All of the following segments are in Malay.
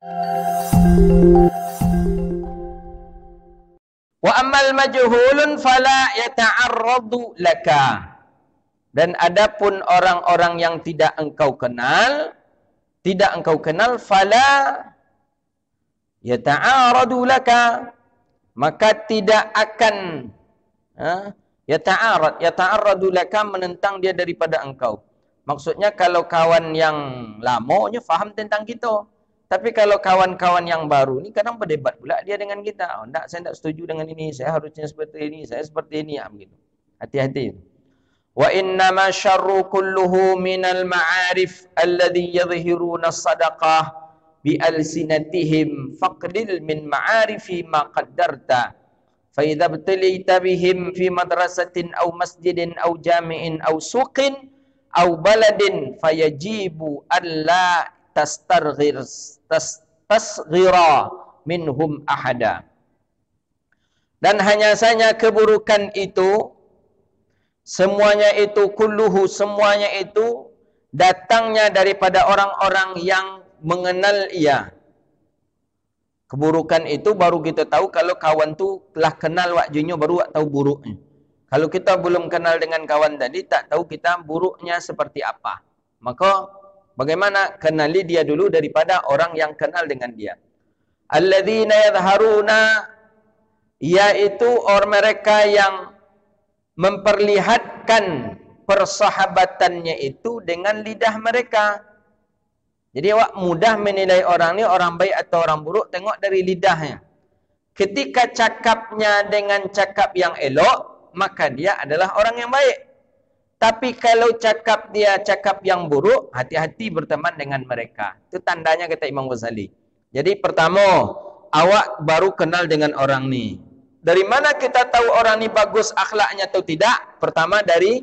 Wa ammal majhulun fala yata'arradu laka. Dan adapun orang-orang yang tidak engkau kenal, fala yata'arradu laka, maka tidak akan yata'arradu laka, menentang dia daripada engkau. Maksudnya kalau kawan yang lamanya faham tentang kita. Tapi kalau kawan-kawan yang baru ni kadang berdebat pula dia dengan kita. Oh, tak, saya tak setuju dengan ini, saya harusnya seperti ini, saya seperti ini, begitu. Hati-hati. Wa innama syarru kulluhu minal ma'arif alladhi yadhhiruna sadaqah bi alsinatihim faqdil min ma'arifi ma qaddarta fa idza btalita bihim fi madrasatin aw masjidin aw jami'in aw suqin aw baladin fayajibu alla tasghira minhum ahada. Dan hanya saja keburukan itu, semuanya itu, kulluhu, semuanya itu datangnya daripada orang-orang yang mengenal ia. Keburukan itu baru kita tahu kalau kawan tu telah kenal waktunya, baru tahu buruknya. Kalau kita belum kenal dengan kawan tadi, tak tahu kita buruknya seperti apa. Maka bagaimana? Kenali dia dulu daripada orang yang kenal dengan dia. Alladzina yadharuna, yaitu orang mereka yang memperlihatkan persahabatannya itu dengan lidah mereka. Jadi awak mudah menilai orang ni orang baik atau orang buruk tengok dari lidahnya. Ketika cakapnya dengan cakap yang elok, maka dia adalah orang yang baik. Tapi kalau cakap dia cakap yang buruk, hati-hati berteman dengan mereka. Itu tandanya kata Imam Ghazali. Jadi pertama, awak baru kenal dengan orang ni. Dari mana kita tahu orang ni bagus akhlaknya atau tidak? Pertama dari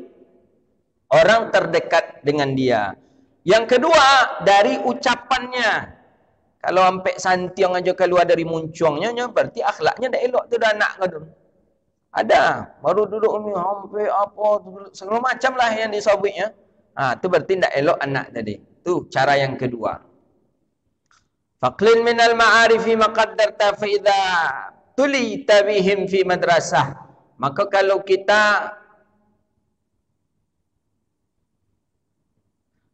orang terdekat dengan dia. Yang kedua dari ucapannya. Kalau sampai santiang aja keluar dari muncuangnya, berarti akhlaknya dah elok tu, dah anak kau. Ada, baru duduk ni sampai apa segala macam lah yang disabitnya. Tu berarti tak elok anak tadi. Tu cara yang kedua. Faqlin minal ma'arifi maqaddarta fa idza tulita bihim fi madrasah. Maka kalau kita,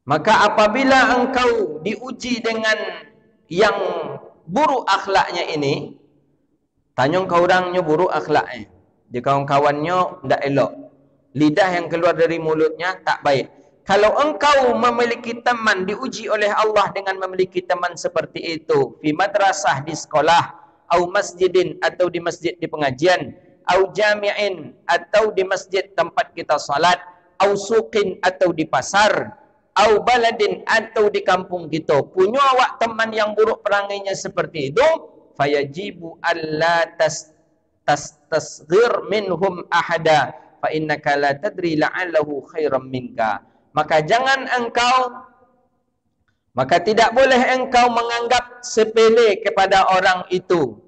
maka apabila engkau diuji dengan yang buruk akhlaknya ini, tanya kau orangnya buruk akhlaknya, dia kawan-kawannya tidak elok, lidah yang keluar dari mulutnya tak baik. Kalau engkau memiliki teman, diuji oleh Allah dengan memiliki teman seperti itu, fi madrasah, di sekolah, au masjidin, atau di masjid di pengajian, au jami'in, atau di masjid tempat kita salat, au suqin, atau di pasar, au baladin, atau di kampung kita, punya awak teman yang buruk perangainya seperti itu, fayajibu alla tasghir minhum ahada fa innaka la tadri la'allahu khairam minka. Maka tidak boleh engkau menganggap sepele kepada orang itu.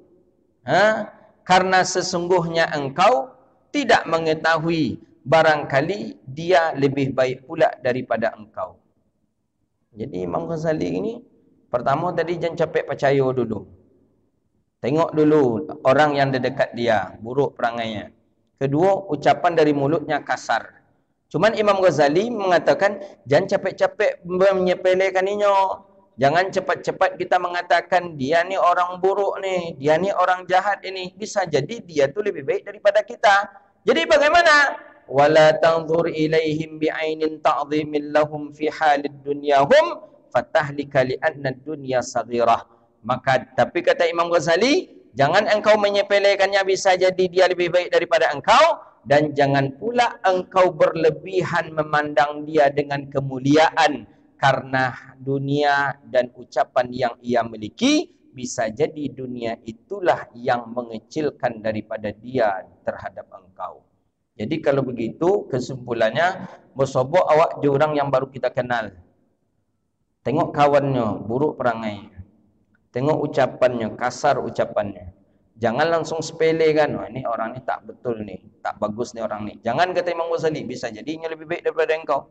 Karena sesungguhnya engkau tidak mengetahui, barangkali dia lebih baik pula daripada engkau. Jadi Imam Ghazali ini, pertama tadi jangan capek percaya dulu. Tengok dulu orang yang dekat dia, buruk perangainya. Kedua, ucapan dari mulutnya kasar. Cuman Imam Ghazali mengatakan, jangan capek-capek menyepelekannya. Jangan cepat-cepat kita mengatakan, dia ni orang buruk ni, dia ni orang jahat ini. Bisa jadi dia tu lebih baik daripada kita. Jadi bagaimana? Wala tanzur ilaihim bi'ainin ta'zimin lahum fi halid dunyahum fatahlika li'anna dunya saghirah. Maka, tapi kata Imam Ghazali, jangan engkau menyepelekannya, bisa jadi dia lebih baik daripada engkau. Dan jangan pula engkau berlebihan memandang dia dengan kemuliaan, karena dunia dan ucapan yang ia miliki, bisa jadi dunia itulah yang mengecilkan daripada dia terhadap engkau. Jadi kalau begitu, kesimpulannya, bersobok awak je orang yang baru kita kenal. Tengok kawannya, buruk perangai. Tengok ucapannya, kasar ucapannya. Jangan langsung sepele kan, oh, ini orang ni tak betul ni, tak bagus ni orang ni. Jangan kata Imam Ghazali, bisa jadinya lebih baik daripada engkau.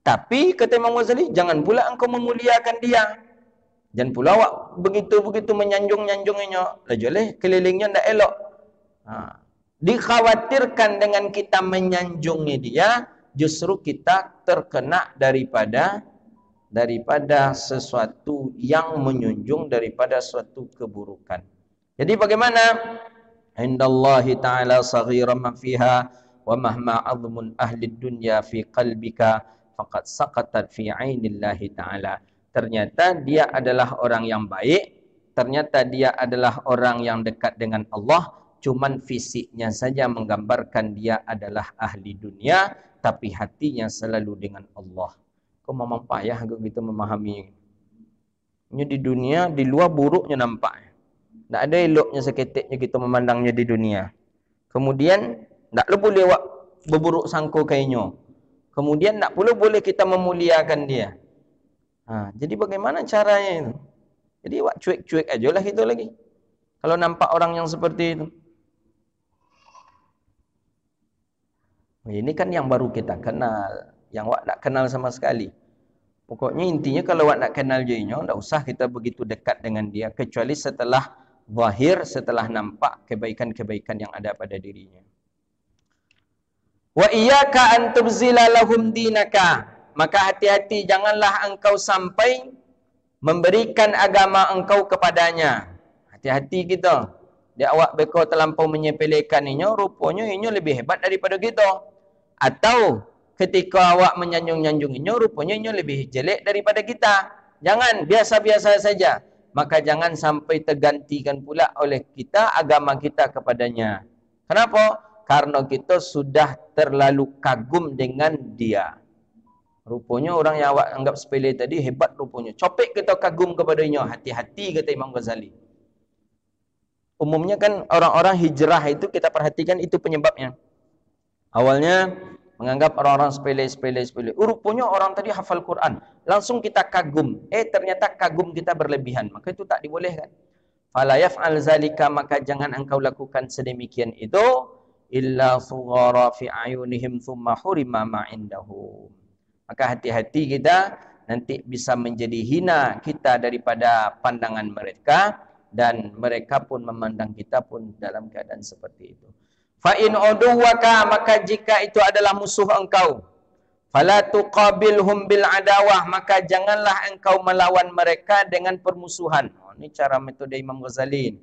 Tapi kata Imam Ghazali, jangan pula engkau memuliakan dia. Jangan pula awak begitu-begitu menyanjung-nyanjunginya, lajoleh kelilingnya ndak elok. Dikhawatirkan dengan kita menyanjungi dia, justru kita terkena daripada sesuatu yang menjunjung daripada suatu keburukan. Jadi bagaimana? Indallahi ta'ala saghiran ma fiha wa mahma 'azmun ahli dunya fi qalbika faqad saqatat fi 'ainillahi ta'ala. Ternyata dia adalah orang yang baik, ternyata dia adalah orang yang dekat dengan Allah, cuman fisiknya saja menggambarkan dia adalah ahli dunia, tapi hatinya selalu dengan Allah. Kau memang payah kita memahami. Ini di dunia, di luar buruknya nampak. Tak ada eloknya seketiknya kita memandangnya di dunia. Kemudian, tak boleh berburuk sangka kainnya. Kemudian, tak pula boleh kita memuliakan dia. Jadi bagaimana caranya itu? Jadi cuek-cuek aja lah itu lagi. Kalau nampak orang yang seperti itu. Ini kan yang baru kita kenal. Yang wak tak kenal sama sekali. Pokoknya intinya kalau wak nak kenal dia, tak usah kita begitu dekat dengan dia. Kecuali setelah zahir, setelah nampak kebaikan-kebaikan yang ada pada dirinya. Wa iyyaka an tubzila lahum dinaka. Maka hati-hati, janganlah engkau sampai memberikan agama engkau kepadanya. Hati-hati kita. Dia awak beko terlampau menyepelekan ini, rupanya ini lebih hebat daripada kita. Atau ketika awak menyanjung-nyanjung ini, rupanya ini lebih jelek daripada kita. Jangan, biasa-biasa saja. Maka jangan sampai tergantikan pula oleh kita agama kita kepadanya. Kenapa? Karena kita sudah terlalu kagum dengan dia. Rupanya orang yang awak anggap sepele tadi hebat rupanya. Copek kita kagum kepadanya. Hati-hati kata Imam Ghazali. Umumnya kan orang-orang hijrah itu kita perhatikan itu penyebabnya. Awalnya menganggap orang-orang sepele. Rupanya orang tadi hafal Quran. Langsung kita kagum. Ternyata kagum kita berlebihan. Maka itu tak dibolehkan. Fala yaf'al zalika, maka jangan engkau lakukan sedemikian itu. Illa sughara fi ayunihim thumma hurima ma indahum. Maka hati-hati kita nanti bisa menjadi hina kita daripada pandangan mereka. Dan mereka pun memandang kita pun dalam keadaan seperti itu. Fa'in uduwaka, maka jika itu adalah musuh engkau, fala tuqabilhum bil adawah, maka janganlah engkau melawan mereka dengan permusuhan. Ini cara metode Imam Ghazali.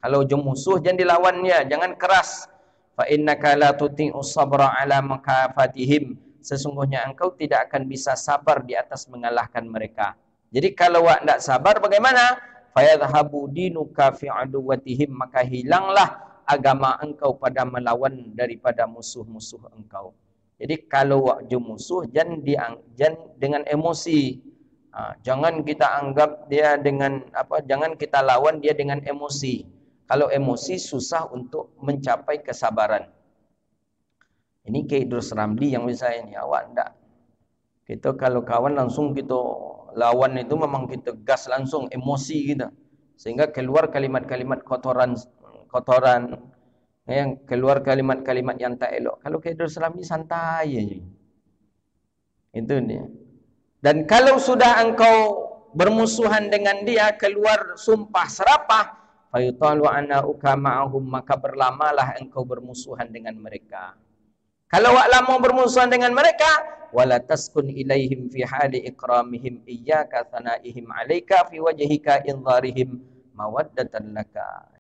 Kalau jom musuh jangan dilawannya, jangan keras. Fa innaka la tuti'u sabra ala makafatihim. Sesungguhnya engkau tidak akan bisa sabar di atas mengalahkan mereka. Jadi kalau awak tidak sabar bagaimana? Fayadhabu dinuka fi aduwatihim, maka hilanglah agama engkau pada melawan daripada musuh-musuh engkau. Jadi kalau waktu musuh jangan dengan emosi. Jangan kita anggap dia dengan jangan kita lawan dia dengan emosi. Kalau emosi susah untuk mencapai kesabaran. Ini Kiai Idrus Ramli yang bisa ini, awak enggak. Kita kalau kawan langsung kita lawan itu memang kita gas langsung emosi kita. Sehingga keluar kalimat-kalimat kotoran yang keluar kalimat-kalimat yang tak elok. Kalau Kiai Idrus Ramli santai aja. Itu dia. Dan kalau sudah engkau bermusuhan dengan dia, keluar sumpah serapah, fayutalu anauka ma'ahum, maka berlamalah engkau bermusuhan dengan mereka. Kalau awak lama bermusuhan dengan mereka, wala taskun ilaihim fi hali ikramihim iyyaka thanaihim 'alaika fi wajhika inzarihim mawaddatan laka.